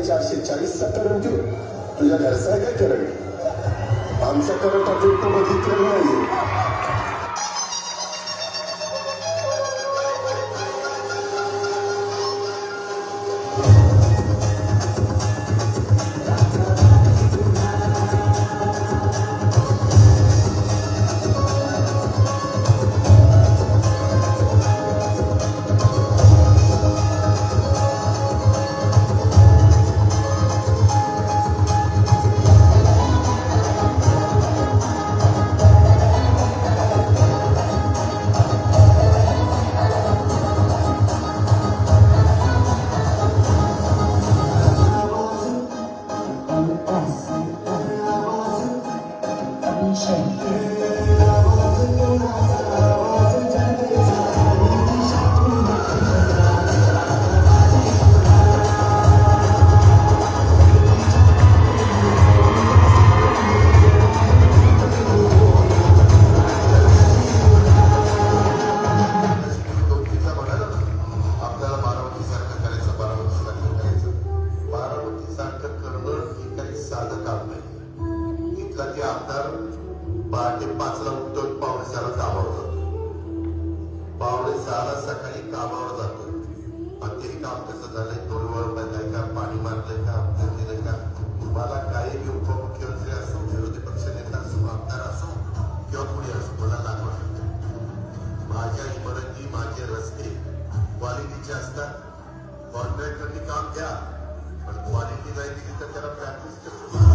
440चा current देऊ. तुझ्या घरचा आहे काय करंट? आमचा करंट अजून तो बघितलेला नाहीये. पहाटे 5ला उठतो, पावणे 6ला कामावर जातो. पावणे 6ला सकाळी कामावर जातो. आणि ते काम कसं झालंय, डोळीवर बघाय का, पाणी मारलंय का, अपघात दिलंय का, तुम्हाला काही बी उपमुख्यमंत्री असो, विरोधी पक्ष नेता असो, आमदार असो किंवा कुणी असो, मला दाखवा. माझ्या इमारती, माझे रस्ते क्वालिटीचे असतात. कॉन्ट्रॅक्टरनी काम द्या, पण क्वालिटी नाही दिली तर त्याला प्रॅक्टिस करतो.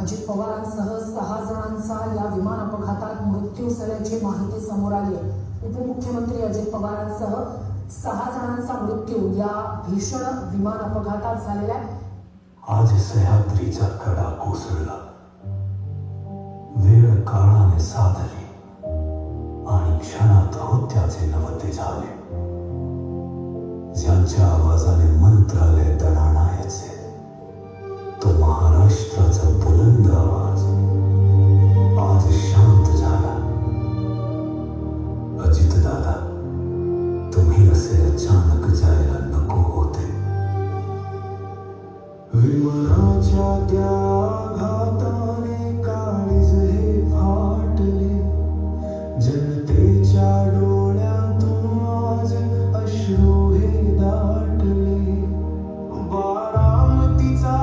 अजित पवारांसह 6 जणांचा या विमान अपघातात मृत्यू झाल्याची माहिती समोर आली आहे. उपमुख्यमंत्री अजित पवारांसह 6 जणांचा मृत्यू या भीषण विमान अपघातात झालेला आहे. आज सह्याद्रीचा कडा कोसळला, वेळ काळाने साधली आणि क्षणात होत्याचे नवते झाले. ज्यांच्या आवाजाने मंत्रालय दणाणायचे, तो महाराष्ट्राचा बुलंद आवाज आज शांत झाला. अजित दादा, तुम्ही असे अचानक जायला नको होते. विमानाच्या त्या आघाताने काळीज हे फाटले, जनतेच्या डोळ्यातून आज अश्रू हे दाटले. बारामतीचा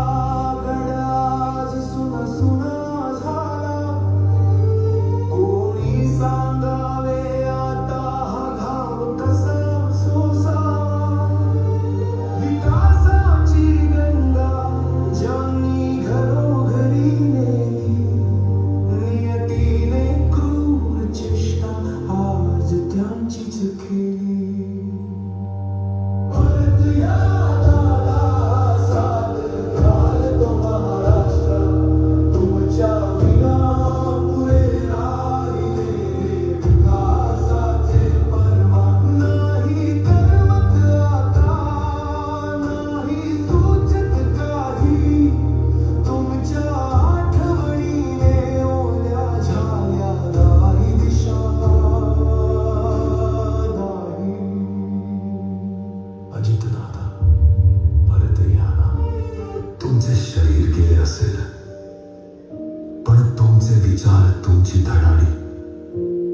विचार, तुमची धडाडी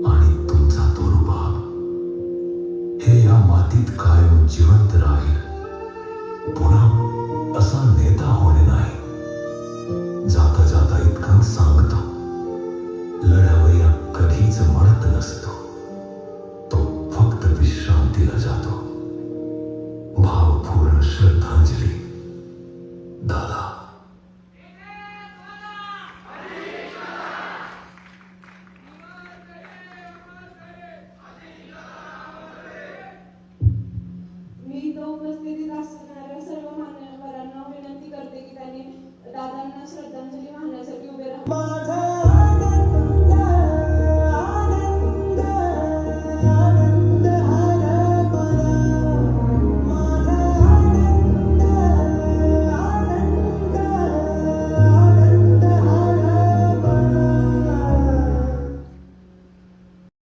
आणि तुमचा तो रुबाब हे या मातीत कायम जिवंत राहील. पुन्हा असा नेता होणे नाही. जाता जाता इतकं सांगतो, लढवय्या कधीच मरत नसतो, तो फक्त विश्रांतीला जातो. भावपूर्ण श्रद्धांजली दादा. इथं उपस्थितीत असणाऱ्या सर्व मान्यवरांना विनंती करते की त्यांनी दादांना श्रद्धांजली